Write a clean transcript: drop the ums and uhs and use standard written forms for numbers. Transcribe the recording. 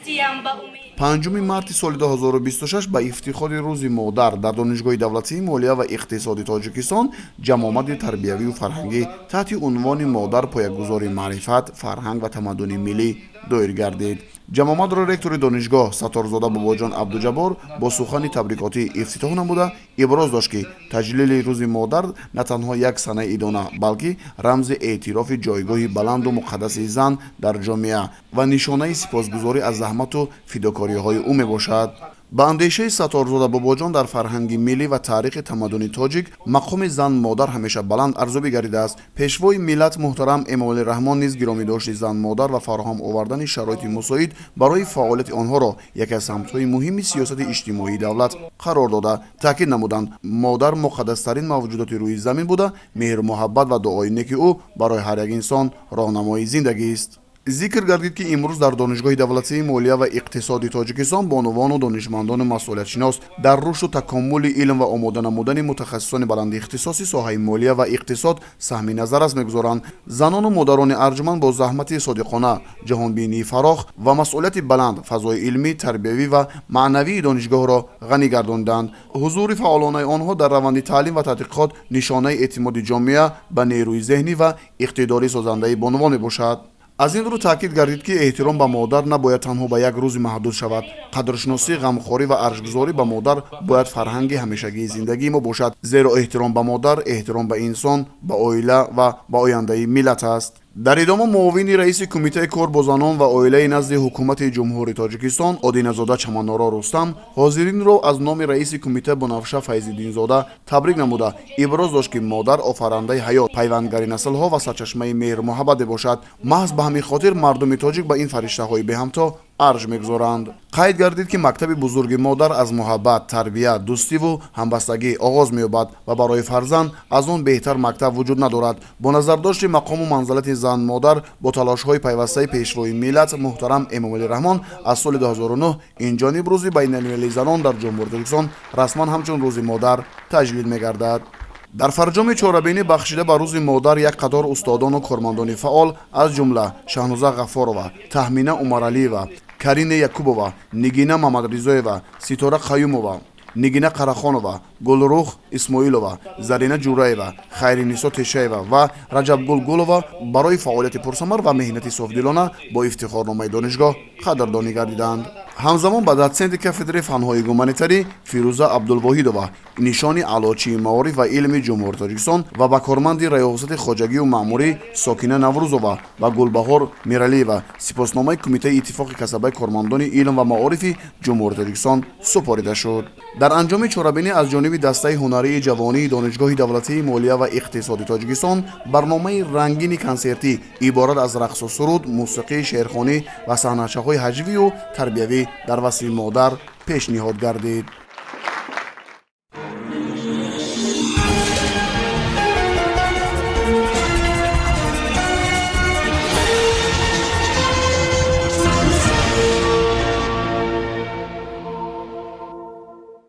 5 марти соли 2026 ба ифтихори рӯзи модар дар донишгоҳи давлатии молия ва иқтисоди тоҷикистон ҷамъомади тарбиявию фарҳангӣ таҳти унвони модар поягузори маърифат фарҳанг ва тамаддуни миллӣ доир гардид. ҷамъомадро ректори донишгоҳ сатторзода бобоҷон абдуҷаббор бо сухани табрикотӣ ифтитоҳ намуда иброз дошт ки таҷлили рӯзи модар на танҳо як санаи идона балки рамзи эътирофи ҷойгоҳи баланду муқаддаси зан дар ҷомеа ва нишонаи сипосгузорӣ аз заҳмату фидокориҳои ӯ мебошад. ба андешаи сатторзода бобоҷон дар фарҳанги миллӣ ва таърихи тамаддуни тоҷик мақоми зан модар ҳамеша баланд арзёбӣ гардидааст. пешвои миллат муҳтарам эмомалӣ раҳмон низ гиромидошти зан модар ва фароҳам овардани шароити мусоид барои фаъолияти онҳоро яке аз самтҳои муҳими сиёсати иҷтимоии давлат қарор дода таъкид намуданд модар муқаддастарин мавҷудоти рӯи замин буда меҳру муҳаббат ва дуои неки ӯ барои ҳар як инсон роҳнамои зиндагист. зикр гардид ки имрӯз дар донишгоҳи давлатии молия ва иқтисоди тоҷикистон бонувону донишмандони масъулиятшинос дар рушду такоммули илм ва омода намудани мутахассисони баландихтисоси соҳаи молия ва иқтисод саҳми назар аст мегузоранд. занону модарони арҷуманд бо заҳмати содиқона, ҷаҳонбинии фарох ва масъулияти баланд фазои илмӣ, тарбиявӣ ва маънавии донишгоҳро ғанӣ гардонданд. ҳузури фаъолонаи онҳо дар раванди таълим ва тадқиқот нишонаи эътимоди ҷомеа ба нерӯи зеҳнӣ ва иқтидори созандаи бонувон мебошад. аз ин рӯ таъкид гардид ки эҳтиром ба модар набояд танҳо ба як рӯзи маҳдуд шавад. қадршиносӣ, ғамхорӣ ва аршгузорӣ ба модар бояд фарҳанги ҳамешагии зиндагии мо бошад, зеро эҳтиром ба модар эҳтиром ба инсон, ба оила ва ба ояндаи миллат аст. дар идома муовини раиси кумитаи кор бо занон ва оилаи назди ҳукумати ҷумҳури тоҷикистон одиназода чаманоро рустам ҳозиринро аз номи раиси кумита бунавша файзиддинзода табрик намуда иброз дошт ки модар офарандаи ҳаёт, пайвандгари наслҳо ва сарчашмаи меҳру муҳаббат мебошад. маҳз ба ҳамин хотир мардуми тоҷик ба ин фариштаҳои беҳамто арҷ мегузоранд. қайд гардид ки мактаби бузурги модар аз муҳаббат, тарбият, дӯстиву ҳамбастагӣ оғоз меёбад ва барои фарзанд аз он беҳтар мактаб вуҷуд надорад. бо назардошти мақому манзилати зан модар бо талошҳои пайвастаи пешвои миллат муҳтарам эмомалӣ раҳмон аз соли 2009 инҷониб рӯзи байналмилалии занон дар ҷумҳури тоҷикистон расман ҳамчун рӯзи модар таҷлил мегардад. дар фарҷоми чорабинӣ бахшида ба рӯзи модар як қатор устодону кормандони фаъол аз ҷумла шаҳноза ғаффорова, таҳмина умаралиева, карина якубова, нигина мамадризоева, ситора қаюмова, нигина қарахонова, гулрух исмоилова, зарина ҷураева, хайринисо тешаева ва раҷабгул гулова барои фаъолияти пурсамар ва меҳнати софдилона бо ифтихорномаи донишгоҳ қадрдонӣ гардиданд. ҳамзамон ба доценти кафедраи фанҳои гуманитарӣ фирӯза абдулвоҳидова нишони аълочии маориф ва илми ҷумҳури тоҷикистон ва ба корманди раёҳасати хоҷагию маъмурӣ сокина наврӯзова ва гулбаҳор миралиева сипосномаи кумитаи иттифоқи касабаи кормандони илм ва маорифи ҷумҳури тоҷикистон супорида шуд. дар анҷоми чорабинӣ аз ҷониби дастаи ҳунарии ҷавонии донишгоҳи давлатии молия ва иқтисоди тоҷикистон барномаи рангини консертӣ иборат аз рақсу суруд, мусиқӣ, шеърхонӣ ва саҳнаачаҳои ҳаҷвию тарбиявӣ дар васфи модар пешниҳод гардид.